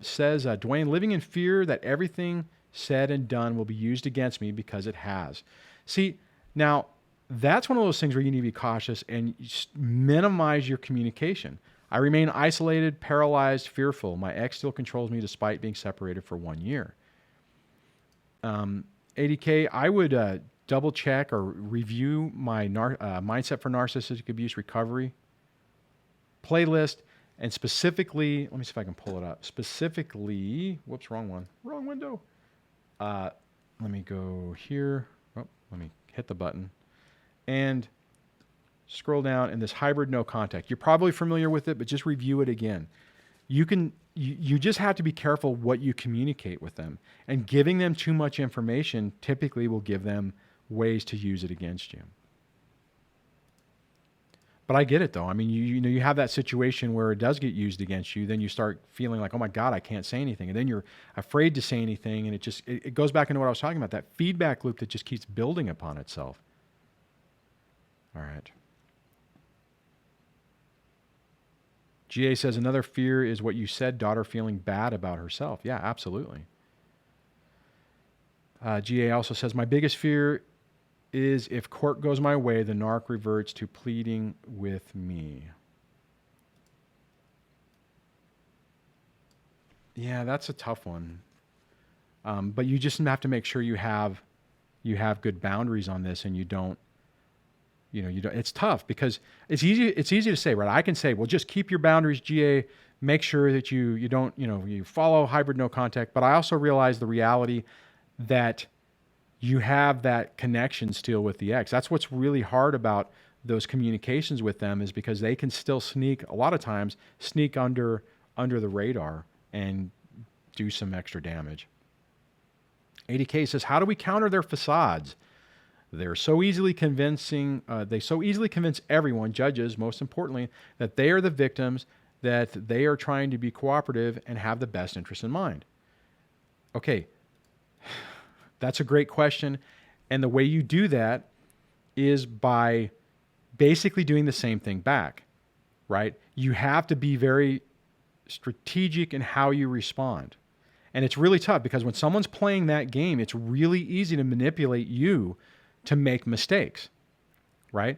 says, Duane, living in fear that everything said and done will be used against me because it has. See, now that's one of those things where you need to be cautious and minimize your communication. I remain isolated, paralyzed, fearful. My ex still controls me despite being separated for 1 year. ADK, I would double check or review my Mindset for Narcissistic Abuse Recovery playlist, and specifically, let me see if I can pull it up. Specifically, whoops, wrong window. Let me go here. Oh, let me hit the button and scroll down in this hybrid no contact. You're probably familiar with it, but just review it again. You just have to be careful what you communicate with them, and giving them too much information typically will give them ways to use it against you. But I get it though. I mean, you have that situation where it does get used against you. Then you start feeling like, oh my God, I can't say anything. And then you're afraid to say anything. And it goes back into what I was talking about, that feedback loop that just keeps building upon itself. All right. GA says, another fear is what you said, daughter feeling bad about herself. Yeah, absolutely. GA also says, my biggest fear is if court goes my way, the narc reverts to pleading with me. Yeah, that's a tough one. But you just have to make sure you have good boundaries on this, and you don't. It's tough because it's easy to say, right? I can say, well, just keep your boundaries, GA. Make sure that you don't, you follow hybrid no contact. But I also realize the reality that you have that connection still with the ex. That's what's really hard about those communications with them, is because they can still a lot of times sneak under the radar and do some extra damage. ADK says, how do we counter their facades? They're so easily convincing. They so easily convince everyone, judges, most importantly, that they are the victims, that they are trying to be cooperative and have the best interest in mind. Okay, that's a great question. And the way you do that is by basically doing the same thing back, right? You have to be very strategic in how you respond. And it's really tough because when someone's playing that game, it's really easy to manipulate you to make mistakes, right?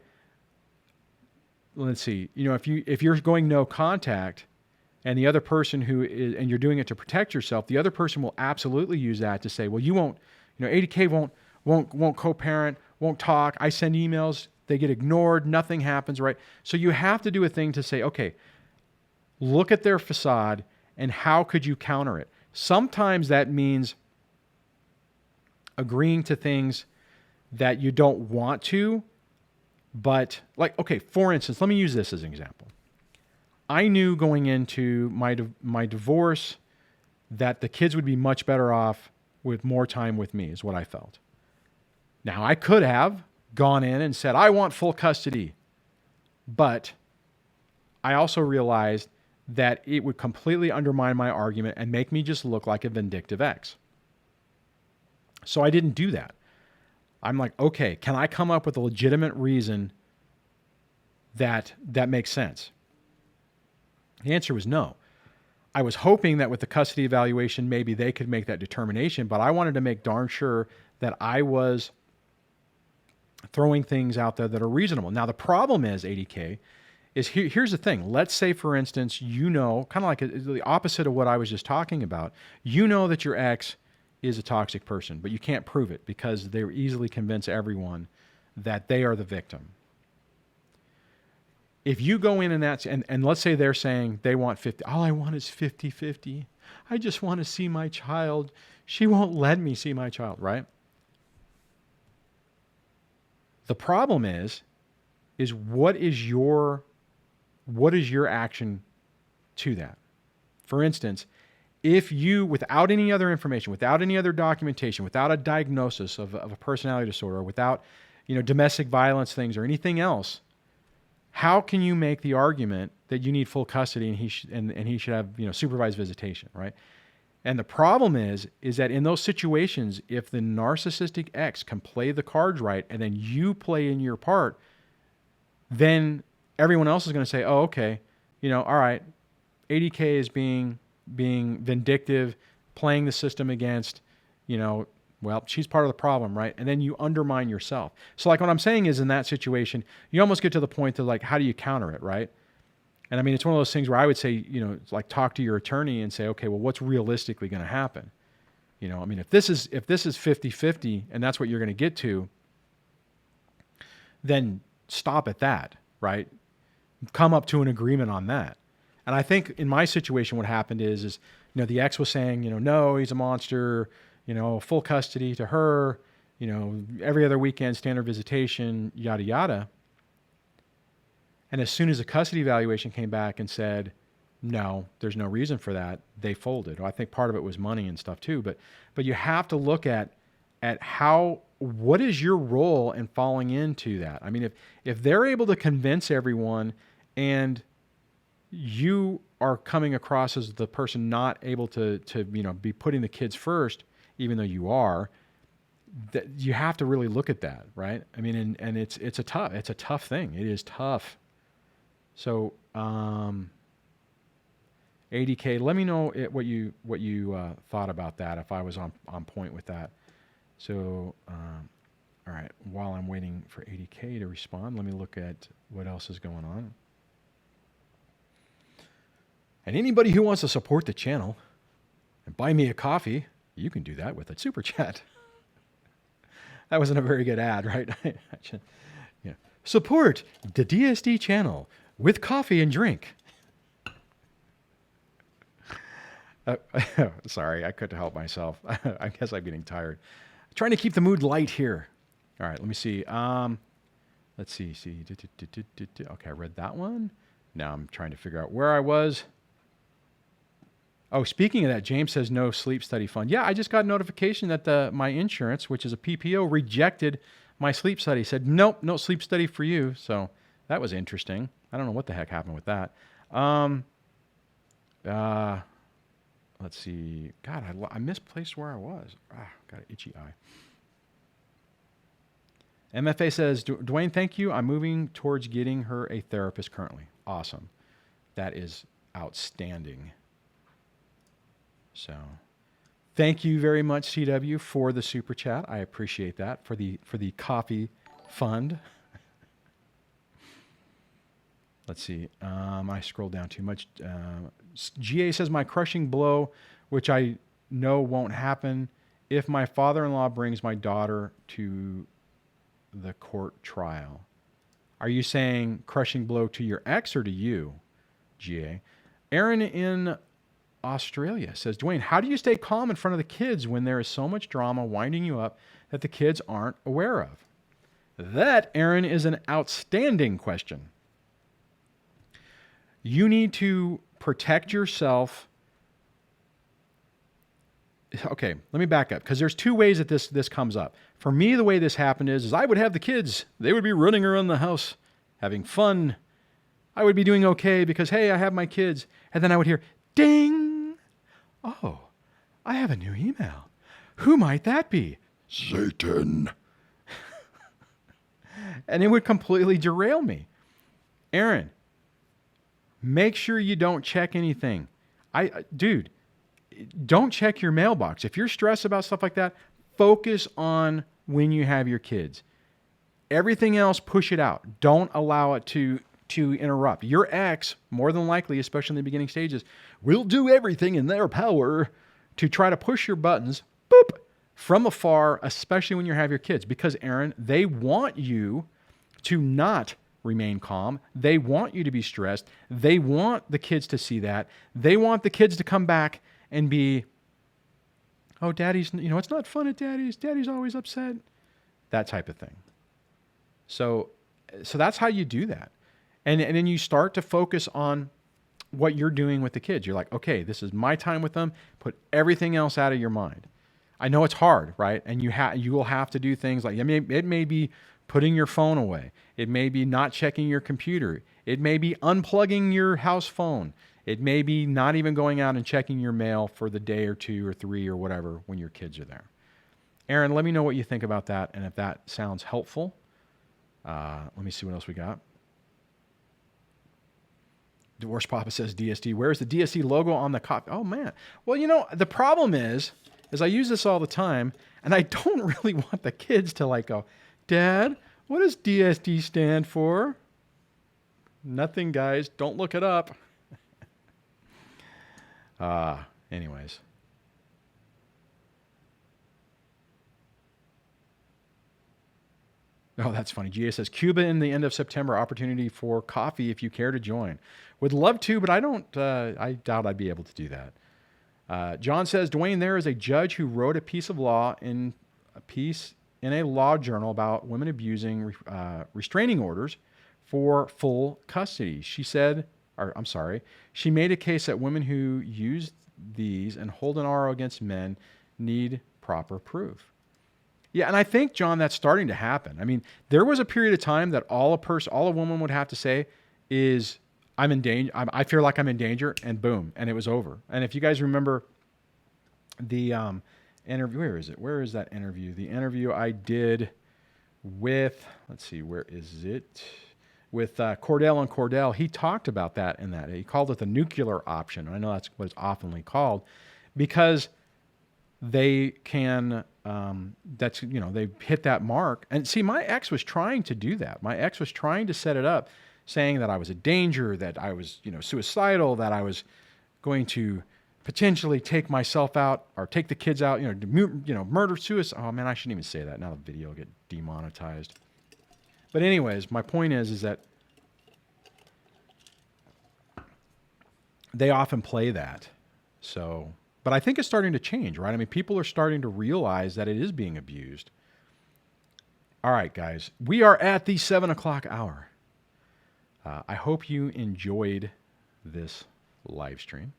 Let's see, if you're going no contact and the other person and you're doing it to protect yourself, the other person will absolutely use that to say, well, you won't, ADK won't co-parent, won't talk. I send emails, they get ignored, nothing happens, right? So you have to do a thing to say, okay, look at their facade and how could you counter it? Sometimes that means agreeing to things that you don't want to, but okay, for instance, let me use this as an example. I knew going into my divorce that the kids would be much better off with more time with me, is what I felt. Now, I could have gone in and said, I want full custody, but I also realized that it would completely undermine my argument and make me just look like a vindictive ex. So I didn't do that. I'm like, okay, can I come up with a legitimate reason that makes sense? The answer was no. I was hoping that with the custody evaluation, maybe they could make that determination, but I wanted to make darn sure that I was throwing things out there that are reasonable. Now, the problem is, ADK, is here's the thing. Let's say, for instance, kind of like the opposite of what I was just talking about, that your ex is a toxic person, but you can't prove it because they easily convince everyone that they are the victim. If you go in and let's say they're saying they want 50, all I want is 50-50. I just want to see my child. She won't let me see my child, right? The problem is what is your action to that? For instance, if you, without any other information, without any other documentation, without a diagnosis of a personality disorder, without domestic violence things or anything else, how can you make the argument that you need full custody and he should have supervised visitation, right? And the problem is that in those situations, if the narcissistic ex can play the cards right and then you play in your part, then everyone else is going to say, oh, okay, all right, ADK is being vindictive, playing the system against, well, she's part of the problem, right? And then you undermine yourself. So like what I'm saying is in that situation, you almost get to the point of like, how do you counter it, right? And I mean, it's one of those things where I would say, like talk to your attorney and say, okay, well, what's realistically going to happen? I mean, if this is 50-50 and that's what you're going to get to, then stop at that, right? Come up to an agreement on that. And I think in my situation, what happened is the ex was saying, no, he's a monster, full custody to her, every other weekend, standard visitation, yada, yada. And as soon as the custody evaluation came back and said, no, there's no reason for that, they folded. Well, I think part of it was money and stuff too, but you have to look at what is your role in falling into that? I mean, if they're able to convince everyone and you are coming across as the person not able to be putting the kids first, even though you are, that you have to really look at that, right? I mean, and it's a tough thing. It is tough. So, ADK, let me know what you thought about that, if I was on point with that. So, all right, while I'm waiting for ADK to respond, let me look at what else is going on. And anybody who wants to support the channel and buy me a coffee, you can do that with a super chat. That wasn't a very good ad, right? Yeah. Support the DSD channel with coffee and drink. Sorry, I couldn't help myself. I guess I'm getting tired. Trying to keep the mood light here. All right, let me see. Let's see. Okay, I read that one. Now I'm trying to figure out where I was. Oh, speaking of that, James says no sleep study fund. Yeah, I just got notification that my insurance, which is a PPO, rejected my sleep study. Said, nope, no sleep study for you. So that was interesting. I don't know what the heck happened with that. Let's see. God, I misplaced where I was. Got an itchy eye. MFA says, Duane, thank you. I'm moving towards getting her a therapist currently. Awesome. That is outstanding. So thank you very much, CW, for the super chat. I appreciate that, for the coffee fund. Let's see. I scrolled down too much. GA says, my crushing blow, which I know won't happen if my father-in-law brings my daughter to the court trial. Are you saying crushing blow to your ex or to you, GA? Aaron in Australia says, Duane, how do you stay calm in front of the kids when there is so much drama winding you up that the kids aren't aware of? That, Aaron, is an outstanding question. You need to protect yourself. Okay, let me back up, because there's two ways that this comes up. For me, the way this happened is I would have the kids. They would be running around the house, having fun. I would be doing okay because, hey, I have my kids. And then I would hear, ding. Oh, I have a new email. Who might that be? Satan. And it would completely derail me. Aaron, make sure you don't check anything. Dude, don't check your mailbox. If you're stressed about stuff like that, focus on when you have your kids. Everything else, push it out. Don't allow it to interrupt. Your ex, more than likely, especially in the beginning stages, will do everything in their power to try to push your buttons, boop, from afar, especially when you have your kids. Because, Aaron, they want you to not remain calm. They want you to be stressed. They want the kids to see that. They want the kids to come back and be, oh, Daddy's, it's not fun at Daddy's. Daddy's always upset. That type of thing. So that's how you do that. And then you start to focus on what you're doing with the kids. You're like, okay, this is my time with them. Put everything else out of your mind. I know it's hard, right? And you will have to do things like, it may be putting your phone away. It may be not checking your computer. It may be unplugging your house phone. It may be not even going out and checking your mail for the day or 2 or 3 or whatever when your kids are there. Aaron, let me know what you think about that and if that sounds helpful. Let me see what else we got. Divorce Papa says DSD. Where's the DSD logo on the copy? Oh, man. Well, the problem is I use this all the time, and I don't really want the kids to go, Dad, what does DSD stand for? Nothing, guys. Don't look it up. Anyways. Oh, that's funny. GA says, Cuba in the end of September, opportunity for coffee if you care to join. Would love to, but I doubt I'd be able to do that. John says, Duane, there is a judge who wrote a piece of law in a law journal about women abusing restraining orders for full custody. She made a case that women who use these and hold an RO against men need proper proof. Yeah, and I think, John, that's starting to happen. I mean, there was a period of time that all a woman would have to say is, I'm in danger. I feel like I'm in danger, and boom, and it was over. And if you guys remember the interview, where is it? Where is that interview? The interview I did with, let's see, where is it? With Cordell and Cordell. He talked about that in that. He called it the nuclear option. And I know that's what it's oftenly called because they can, they hit that mark. And see, my ex was trying to do that. My ex was trying to set it up, saying that I was a danger, that I was, suicidal, that I was going to potentially take myself out or take the kids out, murder, suicide. Oh man, I shouldn't even say that. Now the video will get demonetized. But anyways, my point is that they often play that. So, but I think it's starting to change, right? I mean, people are starting to realize that it is being abused. All right, guys, we are at the 7 o'clock hour. I hope you enjoyed this live stream.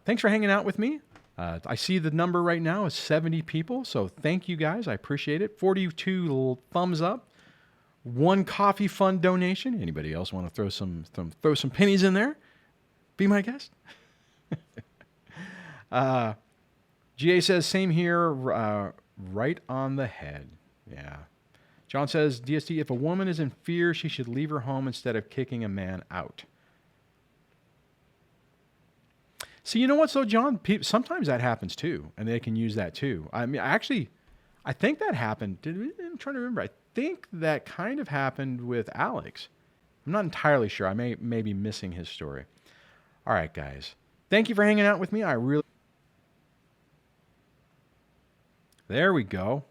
Thanks for hanging out with me. I see the number right now is 70 people, so thank you guys. I appreciate it. 42 thumbs up. 1 coffee fund donation. Anybody else want to throw some pennies in there? Be my guest. GA says, same here, right on the head. Yeah. John says, DSD, if a woman is in fear, she should leave her home instead of kicking a man out. See, you know what, so John, sometimes that happens too, and they can use that too. I mean, I think that happened. I'm trying to remember. I think that kind of happened with Alex. I'm not entirely sure. I may be missing his story. All right, guys. Thank you for hanging out with me. There we go.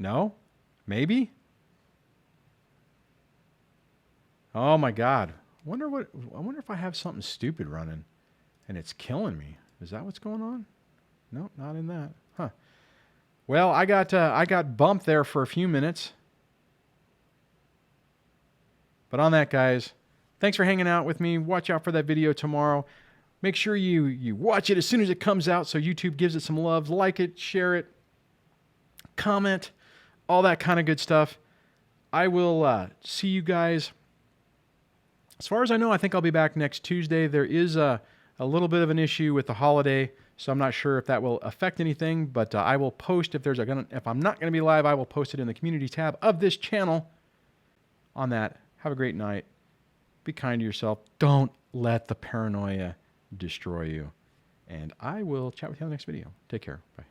No? Maybe? Oh my God. I wonder if I have something stupid running and it's killing me. Is that what's going on? No, not in that. Huh. Well, I got bumped there for a few minutes. But on that, guys, thanks for hanging out with me. Watch out for that video tomorrow. Make sure you watch it as soon as it comes out so YouTube gives it some love. Like it, share it, comment, all that kind of good stuff. I will see you guys. As far as I know, I think I'll be back next Tuesday. There is a little bit of an issue with the holiday, so I'm not sure if that will affect anything, but I will post if I'm not going to be live, I will post it in the community tab of this channel On that, have a great night. Be kind to yourself. Don't let the paranoia destroy you. And I will chat with you on the next video. Take care. Bye.